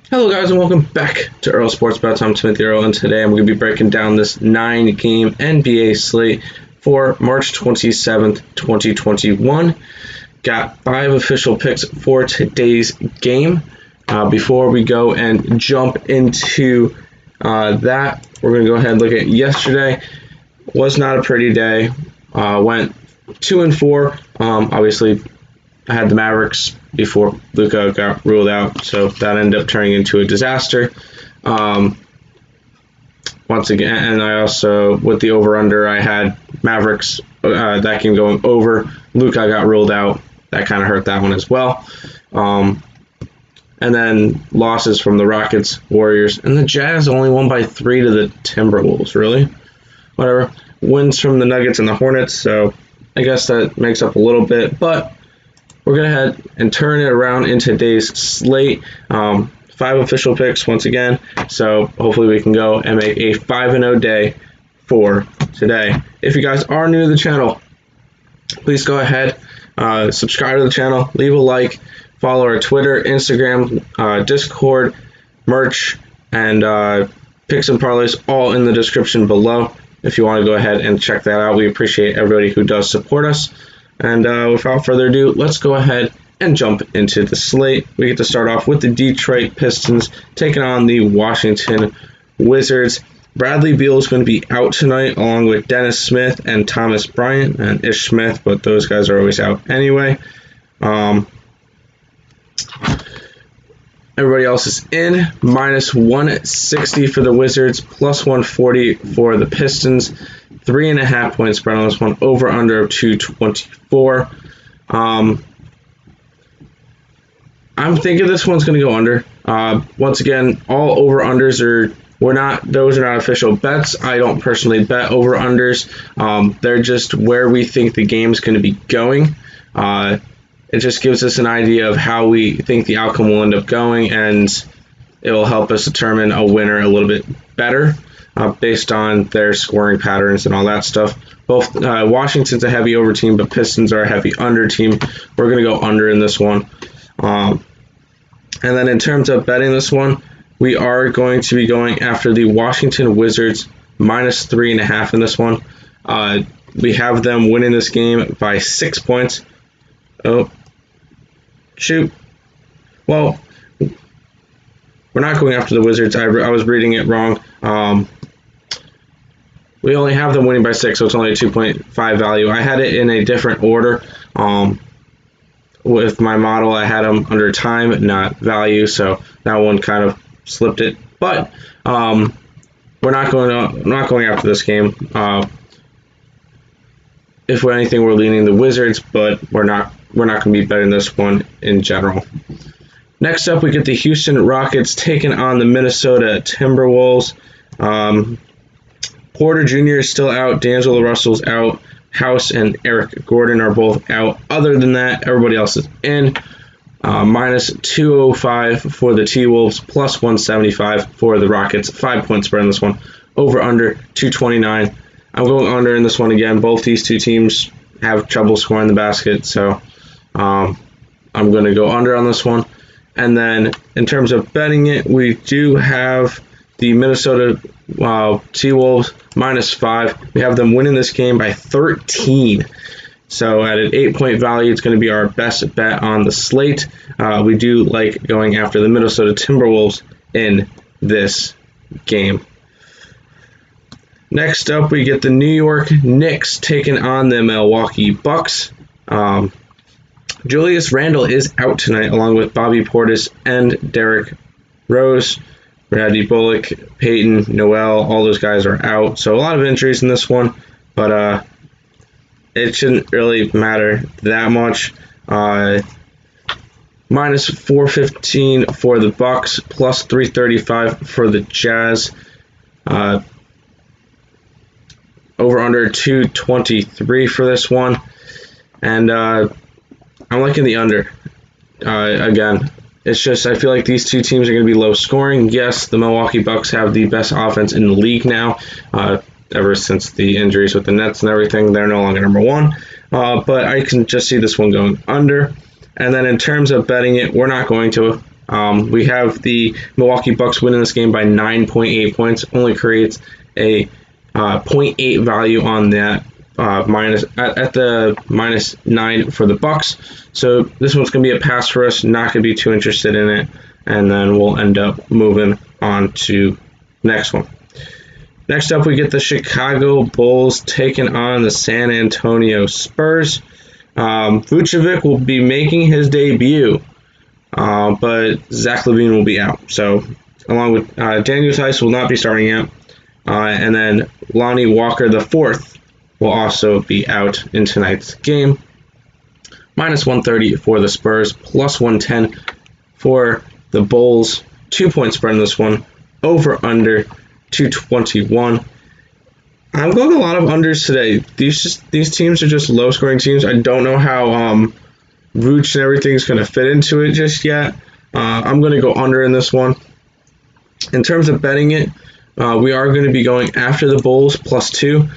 Hello guys and welcome back to Earl Sports Bets. I'm Timothy Earl and today I'm going to be breaking down this 9-game NBA slate for March 27th, 2021. Got 5 official picks for today's game. Before we go and jump into that, we're going to go ahead and look at yesterday. Was not a pretty day. Went 2-4. Obviously, I had the Mavericks before Luka got ruled out, so that ended up turning into a disaster. Once again, and I also, with the over-under, I had Mavericks, that game going over. Luka got ruled out. That kind of hurt that one as well. And then losses from the Rockets, Warriors, and the Jazz only won by 3 to the Timberwolves, really? Whatever. Wins from the Nuggets and the Hornets, so I guess that makes up a little bit, but we're going to head and turn it around in today's slate. 5 official picks once again, so hopefully we can go and make a 5-0 day for today. If you guys are new to the channel, please go ahead, subscribe to the channel, leave a like, follow our Twitter, Instagram, Discord, merch, and picks and parlays all in the description below. If you want to go ahead and check that out, we appreciate everybody who does support us. And without further ado, let's go ahead and jump into the slate. We get to start off with the Detroit Pistons taking on the Washington Wizards. Bradley Beal is going to be out tonight along with Dennis Smith and Thomas Bryant and Ish Smith, but those guys are always out anyway. Everybody else is in. Minus 160 for the Wizards, plus 140 for the Pistons. 3.5 point spread on this one, over under of 224. I'm thinking this one's going to go under. Once again, all over unders those are not official bets. I don't personally bet over unders. They're just where we think the game's going to be going. It just gives us an idea of how we think the outcome will end up going, and it will help us determine a winner a little bit better. Based on their scoring patterns and all that stuff. Both Washington's a heavy over team, but Pistons are a heavy under team. We're going to go under in this one. And then in terms of betting this one, we are going to be going after the Washington Wizards, minus 3.5 in this one. We have them winning this game by 6 points. Oh, shoot. Well, we're not going after the Wizards. I was reading it wrong. We only have them winning by 6, so it's only a 2.5 value. I had it in a different order. With my model, I had them under time, not value, so that one kind of slipped it. But we're not going after this game. If we're anything, we're leaning the Wizards, but we're not going to be betting this one in general. Next up, we get the Houston Rockets taking on the Minnesota Timberwolves. Porter Jr. is still out. D'Angelo Russell's out. House and Eric Gordon are both out. Other than that, everybody else is in. Minus 205 for the T-Wolves, plus 175 for the Rockets. 5 point spread in this one. Over under 229. I'm going under in this one again. Both these two teams have trouble scoring the basket, so I'm going to go under on this one. And then in terms of betting it, we do have the Minnesota T-Wolves minus 5. We have them winning this game by 13. So at an 8-point value, it's going to be our best bet on the slate. We do like going after the Minnesota Timberwolves in this game. Next up, we get the New York Knicks taking on the Milwaukee Bucks. Julius Randle is out tonight, along with Bobby Portis and Derrick Rose. Bradley Bullock, Peyton, Noel, all those guys are out. So a lot of injuries in this one, but it shouldn't really matter that much. Minus 415 for the Bucks, plus 335 for the Jazz. Over under 223 for this one. And I'm liking the under. Again, it's just I feel like these two teams are going to be low scoring. Yes, the Milwaukee Bucks have the best offense in the league now. Ever since the injuries with the Nets and everything, they're no longer number one. But I can just see this one going under. And then in terms of betting it, we're not going to. We have the Milwaukee Bucks winning this game by 9.8 points. Only creates a 0.8 value on that minus at the -9 for the Bucks. So this one's going to be a pass for us. Not going to be too interested in it, and then we'll end up moving on to next one. Next up, we get the Chicago Bulls taking on the San Antonio Spurs. Vucevic will be making his debut, but Zach LaVine will be out. So, along with Daniel Tice will not be starting out, and then Lonnie Walker IV will also be out in tonight's game. -130 for the Spurs, +110 for the Bulls. 2-point spread in this one. Over under 221. I'm going a lot of unders today. These teams are just low scoring teams. I don't know how Vooch and everything's going to fit into it just yet. I'm going to go under in this one. In terms of betting it, we are going to be going after the Bulls +2.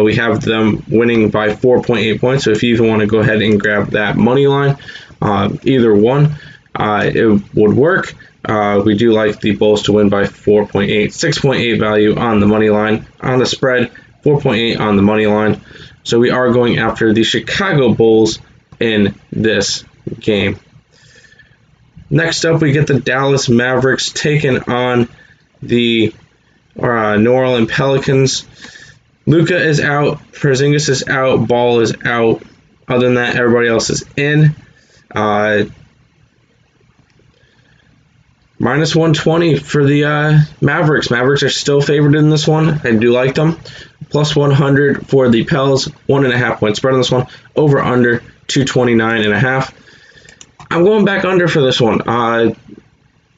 We have them winning by 4.8 points. So if you even want to go ahead and grab that money line, either one, it would work. We do like the Bulls to win by 4.8, 6.8 value on the money line. On the spread, 4.8 on the money line. So we are going after the Chicago Bulls in this game. Next up, we get the Dallas Mavericks taking on the New Orleans Pelicans. Luka is out, Porzingis is out, Ball is out. Other than that, everybody else is in. -120 for the Mavericks. Mavericks are still favored in this one. I do like them. +100 for the Pels. 1.5 point spread on this one. Over under 229.5. I'm going back under for this one.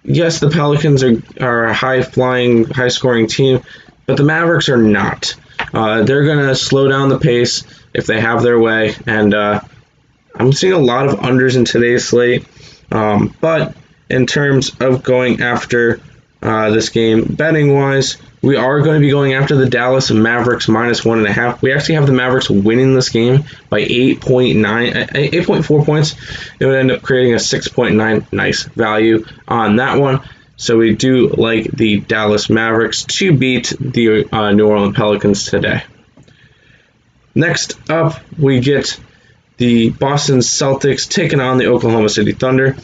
Yes, the Pelicans are a high-flying, high-scoring team, but the Mavericks are not. They're going to slow down the pace if they have their way, and I'm seeing a lot of unders in today's slate. But in terms of going after this game, betting-wise, we are going to be going after the Dallas Mavericks -1.5. We actually have the Mavericks winning this game by 8.4 points. It would end up creating a 6.9 nice value on that one. So we do like the Dallas Mavericks to beat the New Orleans Pelicans today. Next up, we get the Boston Celtics taking on the Oklahoma City Thunder.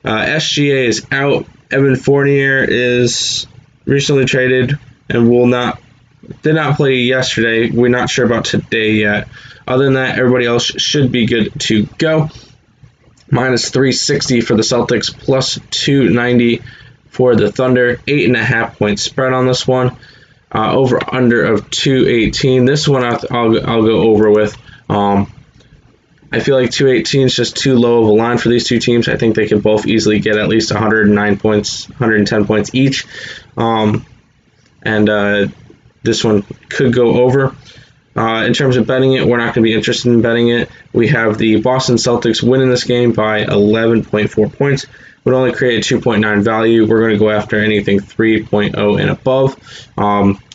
SGA is out. Evan Fournier is recently traded and did not play yesterday. We're not sure about today yet. Other than that, everybody else should be good to go. -360 for the Celtics, +290 for the Thunder. 8.5 point spread on this one. Over under of 218. This one I'll go over with. I feel like 218 is just too low of a line for these two teams. I think they can both easily get at least 109 points, 110 points each. This one could go over. In terms of betting it, we're not going to be interested in betting it. We have the Boston Celtics winning this game by 11.4 points. Would only create a 2.9 value. We're going to go after anything 3.0 and above.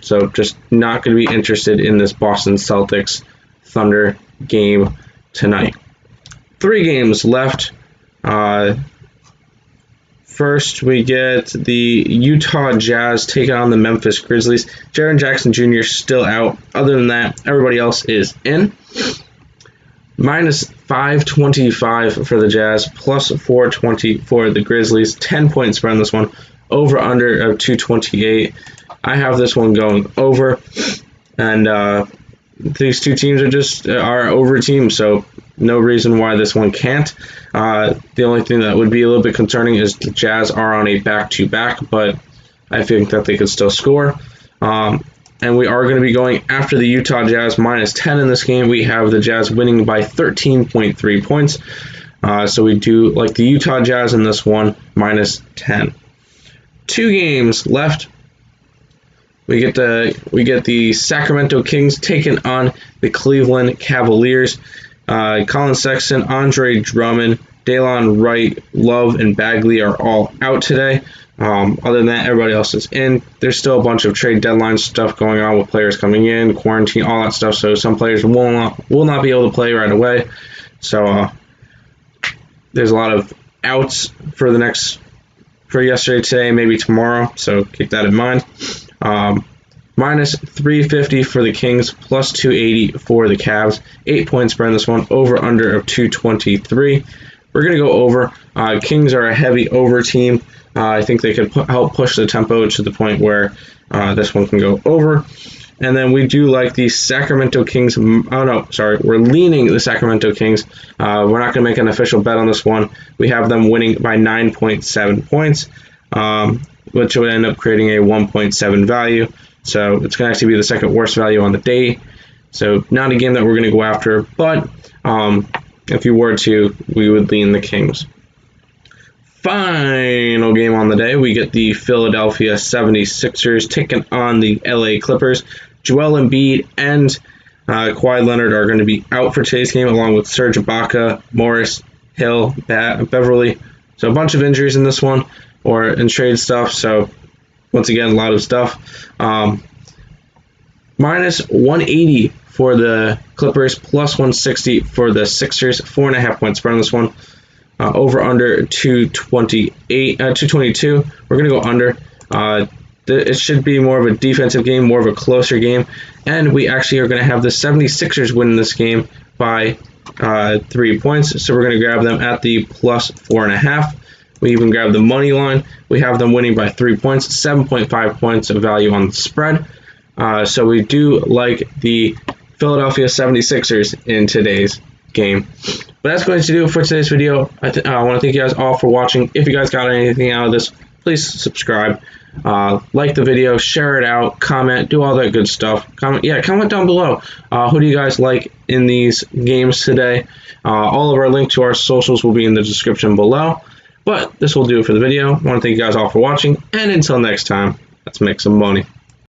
So just not going to be interested in this Boston Celtics Thunder game tonight. 3 games left. First, we get the Utah Jazz taking on the Memphis Grizzlies. Jaren Jackson Jr. still out. Other than that, everybody else is in. -525 for the Jazz, +420 for the Grizzlies. 10-point spread on this one. Over under of 228. I have this one going over. And these two teams are over teams, so no reason why this one can't. The only thing that would be a little bit concerning is the Jazz are on a back-to-back, but I think that they could still score. And we are going to be going after the Utah Jazz -10 in this game. We have the Jazz winning by 13.3 points. So we do like the Utah Jazz in this one, -10. 2 games left. We get the Sacramento Kings taking on the Cleveland Cavaliers. Colin Sexton, Andre Drummond, Daylon Wright, Love, and Bagley are all out today. Other than that, everybody else is in. There's still a bunch of trade deadline stuff going on with players coming in, quarantine, all that stuff. So some players will not be able to play right away. So there's a lot of outs for the next for yesterday, today, maybe tomorrow, so keep that in mind. Minus 350 for the Kings, plus 280 for the Cavs. 8 point spread in this one, over under of 223. We're going to go over. Kings are a heavy over team. I think they could help push the tempo to the point where this one can go over. And then we do like the Sacramento Kings. Oh, no, sorry. We're leaning the Sacramento Kings. We're not going to make an official bet on this one. We have them winning by 9.7 points, which would end up creating a 1.7 value. So it's going to actually be the second worst value on the day. So not a game that we're going to go after. But if you were to, we would lean the Kings. Final game on the day, we get the Philadelphia 76ers taking on the LA Clippers. Joel Embiid and Kawhi Leonard are going to be out for today's game, along with Serge Ibaka, Morris, Hill, Beverly. So a bunch of injuries in this one, or in trade stuff. So once again, a lot of stuff. Minus 180 for the Clippers, plus 160 for the Sixers. 4.5 point spread on this one. Over under 222. We're going to go under. It should be more of a defensive game, more of a closer game. And we actually are going to have the 76ers win this game by 3 points. So we're going to grab them at the plus 4.5. We even grab the money line. We have them winning by 3 points, 7.5 points of value on the spread. So we do like the Philadelphia 76ers in today's game. But that's going to do it for today's video. I want to thank you guys all for watching. If you guys got anything out of this, please subscribe, like the video, share it out, comment, do all that good stuff. Comment down below. Who do you guys like in these games today? All of our link to our socials will be in the description below. But this will do it for the video. I want to thank you guys all for watching, and until next time, let's make some money.